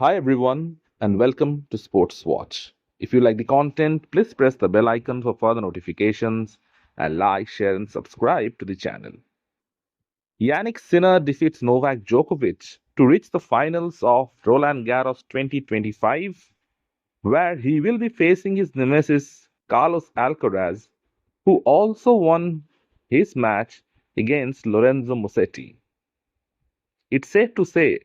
Hi everyone and welcome to Sports Watch. If you like the content, please press the bell icon for further notifications and like, share and subscribe to the channel. Jannik Sinner defeats Novak Djokovic to reach the finals of Roland Garros 2025 where he will be facing his nemesis Carlos Alcaraz who also won his match against Lorenzo Mussetti. It's safe to say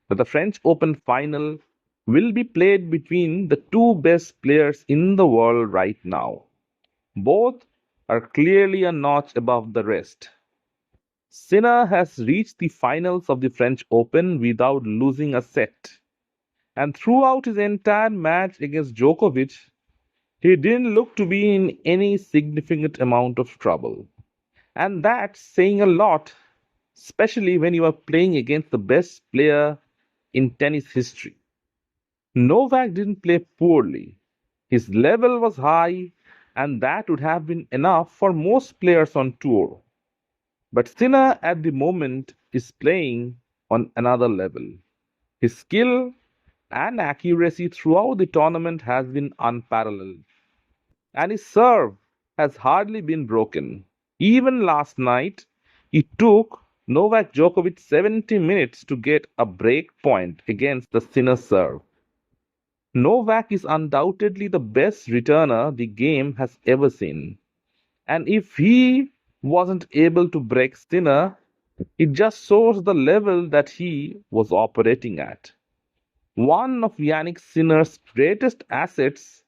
that the French Open final will be played between the two best players in the world right now. Both are clearly a notch above the rest. Sinner has reached the finals of the French Open without losing a set. And throughout his entire match against Djokovic, he didn't look to be in any significant amount of trouble. And that's saying a lot, especially when you are playing against the best player in tennis history. Novak didn't play poorly. His level was high, and that would have been enough for most players on tour. But Sinner at the moment is playing on another level. His skill and accuracy throughout the tournament has been unparalleled, and his serve has hardly been broken. Even last night, it took Novak Djokovic 70 minutes to get a break point against the Sinner serve. Novak is undoubtedly the best returner the game has ever seen. And if he wasn't able to break Sinner, it just shows the level that he was operating at. One of Jannik Sinner's greatest assets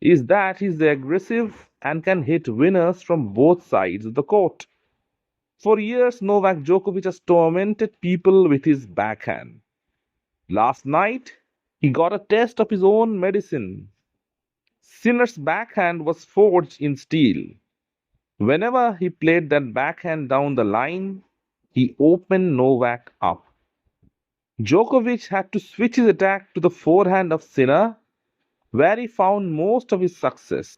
is that he's aggressive and can hit winners from both sides of the court. For years, Novak Djokovic has tormented people with his backhand. Last night, he got a taste of his own medicine. Sinner's backhand was forged in steel. Whenever he played that backhand down the line, he opened Novak up. Djokovic had to switch his attack to the forehand of Sinner, where he found most of his success.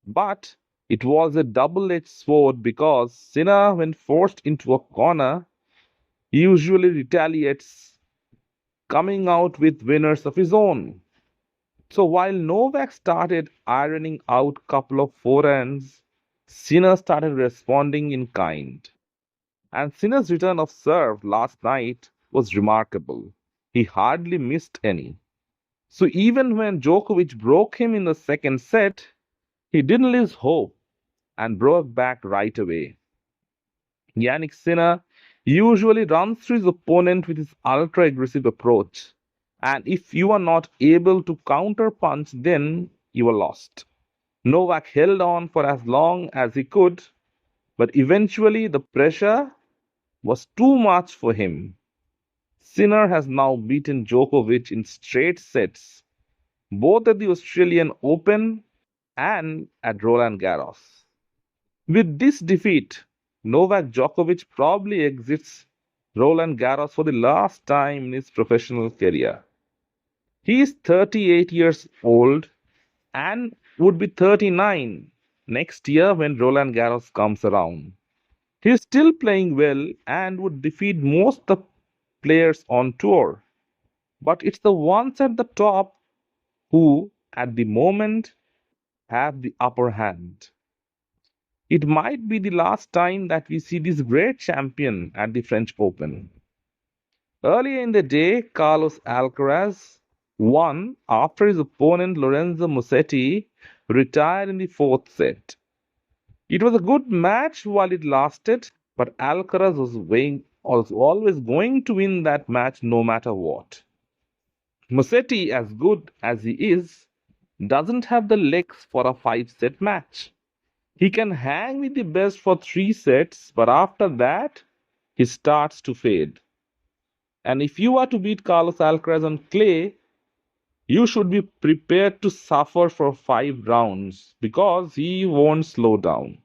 But it was a double-edged sword because Sinner, when forced into a corner, usually retaliates, coming out with winners of his own. So while Novak started ironing out a couple of forehands, Sinner started responding in kind. And Sinner's return of serve last night was remarkable. He hardly missed any. So even when Djokovic broke him in the second set, he didn't lose hope and broke back right away. Jannik Sinner usually runs through his opponent with his ultra aggressive approach. And if you are not able to counter punch, then you are lost. Novak held on for as long as he could, but eventually the pressure was too much for him. Sinner has now beaten Djokovic in straight sets, both at the Australian Open and at Roland Garros. With this defeat, Novak Djokovic probably exits Roland Garros for the last time in his professional career. He is 38 years old and would be 39 next year when Roland Garros comes around. He is still playing well and would defeat most of the players on tour. But it's the ones at the top who, at the moment, have the upper hand. It might be the last time that we see this great champion at the French Open. Earlier in the day, Carlos Alcaraz won after his opponent Lorenzo Mussetti retired in the fourth set. It was a good match while it lasted, but Alcaraz was always going to win that match no matter what. Musetti, as good as he is, doesn't have the legs for a 5 set match. He can hang with the best for 3 sets, but after that, he starts to fade. And if you are to beat Carlos Alcaraz on clay, you should be prepared to suffer for 5 rounds because he won't slow down.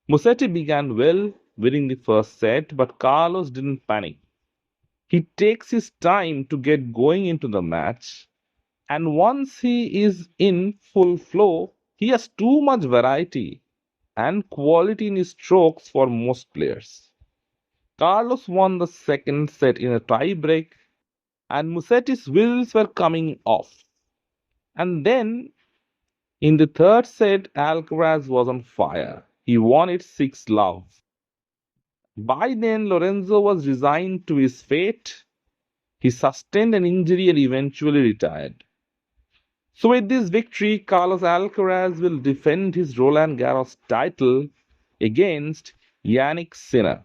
Musetti began well, winning the first set, but Carlos didn't panic. He takes his time to get going into the match, and once he is in full flow, he has too much variety and quality in his strokes for most players. Carlos won the second set in a tie break, and Musetti's wheels were coming off. And then in the third set, Alcaraz was on fire. He won it 6-love. By then, Lorenzo was resigned to his fate. He sustained an injury and eventually retired. So, with this victory, Carlos Alcaraz will defend his Roland Garros title against Jannik Sinner.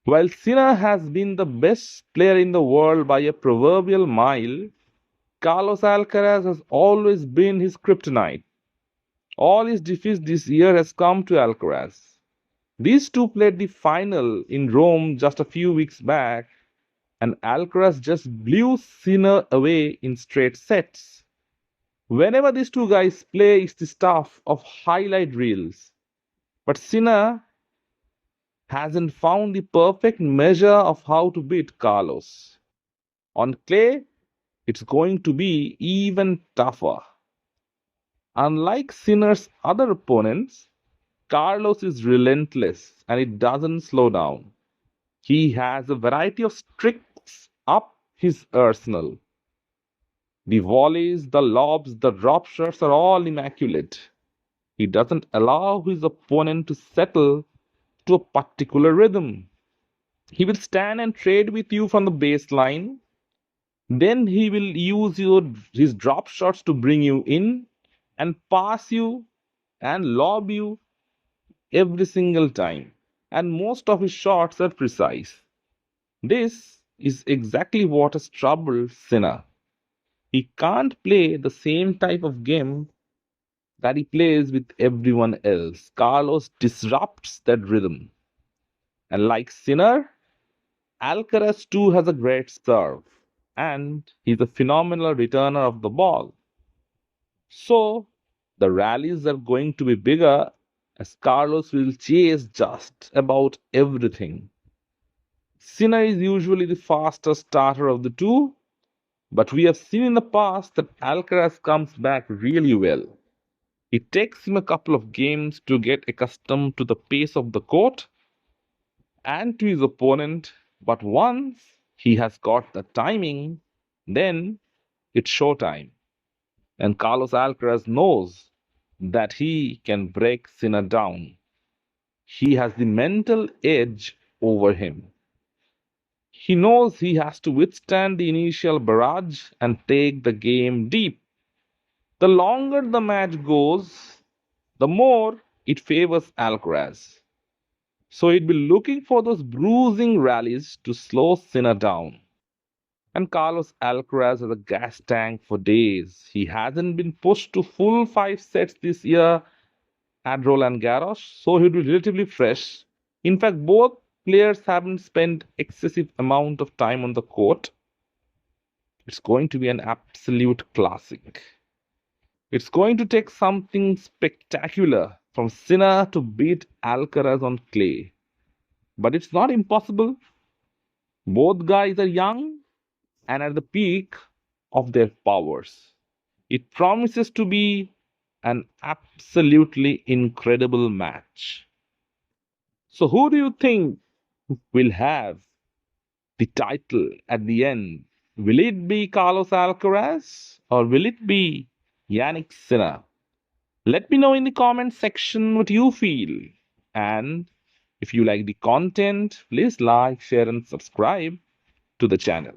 While Sinner has been the best player in the world by a proverbial mile, Carlos Alcaraz has always been his kryptonite. All his defeats this year has come to Alcaraz. These two played the final in Rome just a few weeks back, and Alcaraz just blew Sinner away in straight sets. Whenever these two guys play, it's the stuff of highlight reels. But Sinner hasn't found the perfect measure of how to beat Carlos. On clay, it's going to be even tougher. Unlike Sinner's other opponents, Carlos is relentless and it doesn't slow down. He has a variety of tricks up his arsenal. The volleys, the lobs, the drop shots are all immaculate. He doesn't allow his opponent to settle to a particular rhythm. He will stand and trade with you from the baseline. Then he will use his drop shots to bring you in and pass you and lob you every single time. And most of his shots are precise. This is exactly what has troubled Sinner. He can't play the same type of game that he plays with everyone else. Carlos disrupts that rhythm. And like Sinner, Alcaraz too has a great serve. And he's a phenomenal returner of the ball. So the rallies are going to be bigger as Carlos will chase just about everything. Sinner is usually the fastest starter of the two, but we have seen in the past that Alcaraz comes back really well. It takes him a couple of games to get accustomed to the pace of the court and to his opponent, but once he has got the timing, then it's showtime. And Carlos Alcaraz knows that he can break Sinner down. He has the mental edge over him. He knows he has to withstand the initial barrage and take the game deep. The longer the match goes, the more it favors Alcaraz. So he'd be looking for those bruising rallies to slow Sinner down. And Carlos Alcaraz has a gas tank for days. He hasn't been pushed to full 5 sets this year at Roland Garros, so he'll be relatively fresh. In fact, both players haven't spent excessive amount of time on the court. It's going to be an absolute classic. It's going to take something spectacular from Sinner to beat Alcaraz on clay. But it's not impossible. Both guys are young and at the peak of their powers. It promises to be an absolutely incredible match. So, who do you think will have the title at the end? Will it be Carlos Alcaraz or will it be Jannik Sinner? Let me know in the comment section what you feel. And if you like the content, please like, share, and subscribe to the channel.